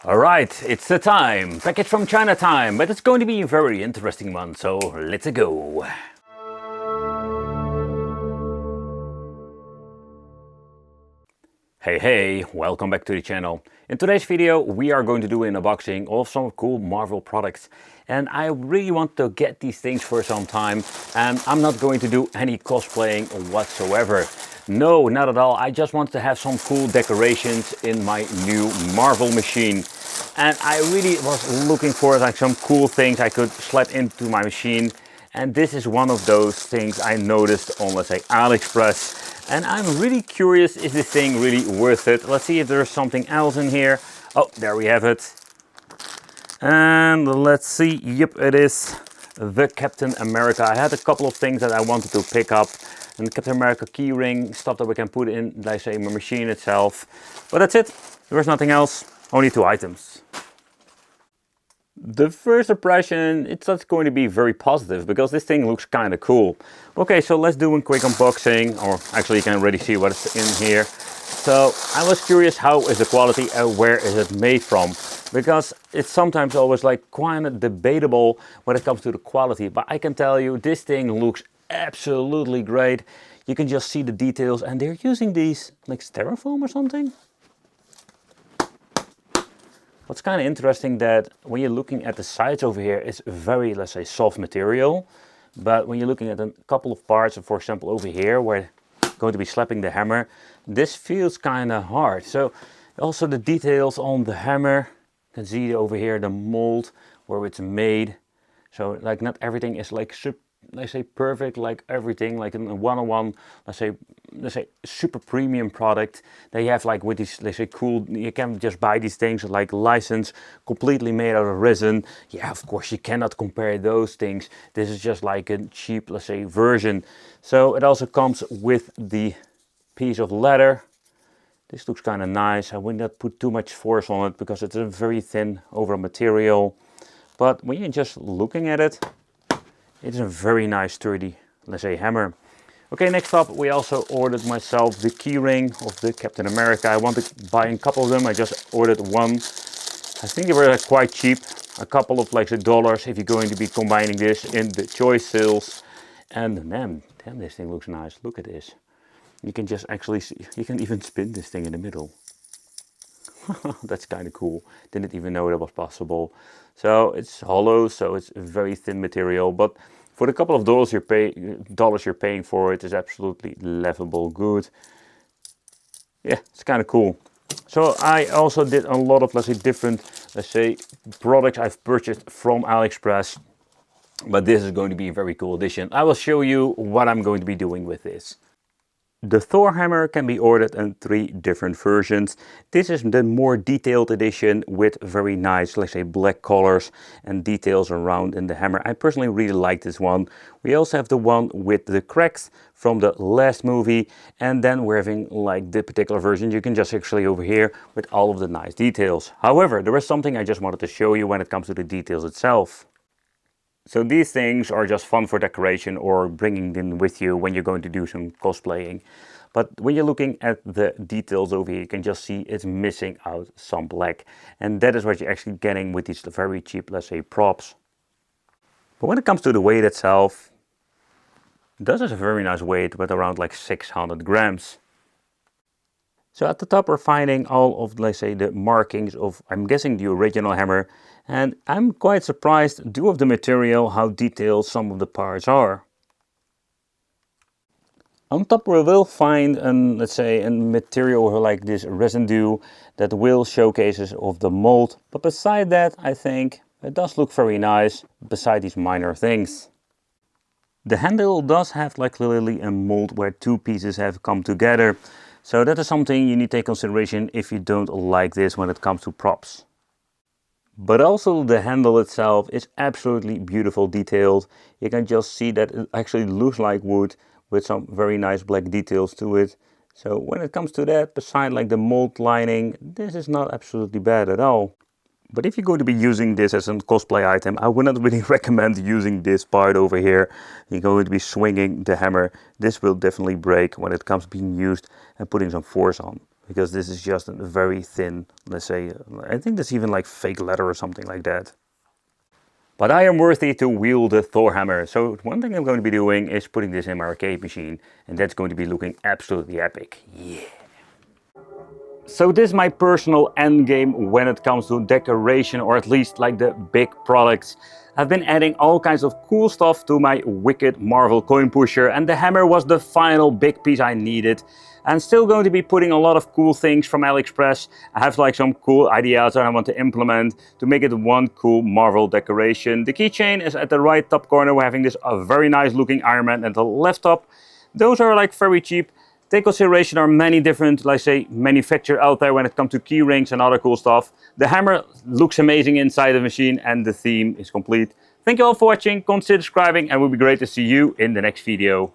Alright, it's the time. Package from China time, but it's going to be a very interesting one, so let's go. Hey, welcome back to the channel. In today's video we are going to do an unboxing of some cool Marvel products. And I really want to get these things for some time, and I'm not going to do any cosplaying whatsoever. No, not at all. I just want to have some cool decorations in my new Marvel machine. And I really was looking for like some cool things I could slap into my machine. And this is one of those things I noticed on, let's say, AliExpress. And I'm really curious, is this thing really worth it? Let's see if there's something else in here. Oh, there we have it. And let's see, yep, it is the Captain America. I had a couple of things that I wanted to pick up. And the Captain America keyring, stuff that we can put in, let's say, my machine itself. But that's it, there's nothing else, only 2 items. The first impression, it's not going to be very positive because this thing looks kind of cool. Okay, so let's do a quick unboxing, or actually you can already see what's in here. So I was curious, how is the quality and where is it made from? Because it's sometimes always like quite debatable when it comes to the quality. But I can tell you, this thing looks absolutely great. You can just see the details, and they're using these like styrofoam or something. What's kind of interesting that when you're looking at the sides over here, it's very, let's say, soft material. But when you're looking at a couple of parts, for example, over here, where I'm going to be slapping the hammer, this feels kind of hard. So also the details on the hammer, you can see over here the mold where it's made. So like not everything is like let's say perfect, like everything, like in a one-on-one, let's say super premium product. They have like with these, let's say, cool, you can just buy these things like licensed, completely made out of resin. Yeah, of course you cannot compare those things. This is just like a cheap, let's say, version. So it also comes with the piece of leather. This looks kind of nice. I would not put too much force on it because it's a very thin overall material. But when you're just looking at it, it's a very nice sturdy, let's say, hammer. Okay, next up we also ordered myself the keyring of the Captain America. I wanted to buy a couple of them. I just ordered one. I think they were quite cheap. A couple of like $dollars if you're going to be combining this in the choice sales. And man, damn, this thing looks nice. Look at this. You can just actually see, you can even spin this thing in the middle. That's kind of cool. Didn't even know that was possible. So it's hollow, so it's a very thin material. But for the couple of dollars you're paying for it, is absolutely laughable good. Yeah, it's kind of cool. So I also did a lot of, let's say, different, let's say, products I've purchased from AliExpress. But this is going to be a very cool addition. I will show you what I'm going to be doing with this. The Thor hammer can be ordered in 3 different versions. This is the more detailed edition with very nice, let's say, black colors and details around in the hammer. I personally really like this one. We also have the one with the cracks from the last movie, and then we're having like the particular version you can just actually over here with all of the nice details. However, there is something I just wanted to show you when it comes to the details itself. So these things are just fun for decoration or bringing them with you when you're going to do some cosplaying. But when you're looking at the details over here, you can just see it's missing out some black. And that is what you're actually getting with these very cheap, let's say, props. But when it comes to the weight itself, this is a very nice weight with around like 600 grams. So at the top we're finding all of, let's say, the markings of, I'm guessing, the original hammer. And I'm quite surprised, due of the material, how detailed some of the parts are. On top we will find, let's say, a material like this residue that will showcases of the mold. But beside that, I think it does look very nice, beside these minor things. The handle does have like clearly a mold where 2 pieces have come together. So that is something you need to take consideration if you don't like this when it comes to props. But also the handle itself is absolutely beautiful detailed. You can just see that it actually looks like wood with some very nice black details to it. So when it comes to that, beside like the mold lining, this is not absolutely bad at all. But if you're going to be using this as a cosplay item, I would not really recommend using this part over here. You're going to be swinging the hammer. This will definitely break when it comes to being used and putting some force on. because this is just a very thin, let's say, I think that's even like fake leather or something like that. But I am worthy to wield the Thor hammer, so one thing I'm going to be doing is putting this in my arcade machine, and that's going to be looking absolutely epic. Yeah! So this is my personal end game when it comes to decoration, or at least like the big products. I've been adding all kinds of cool stuff to my wicked Marvel coin pusher, and the hammer was the final big piece I needed. I'm still going to be putting a lot of cool things from AliExpress. I have like some cool ideas that I want to implement to make it one cool Marvel decoration. The keychain is at the right top corner. We're having this very nice looking Iron Man at the left top. Those are like very cheap. Take consideration there are many different, let's say, manufacturers out there when it comes to key rings and other cool stuff. The hammer looks amazing inside the machine and the theme is complete. Thank you all for watching, consider subscribing, and it would be great to see you in the next video.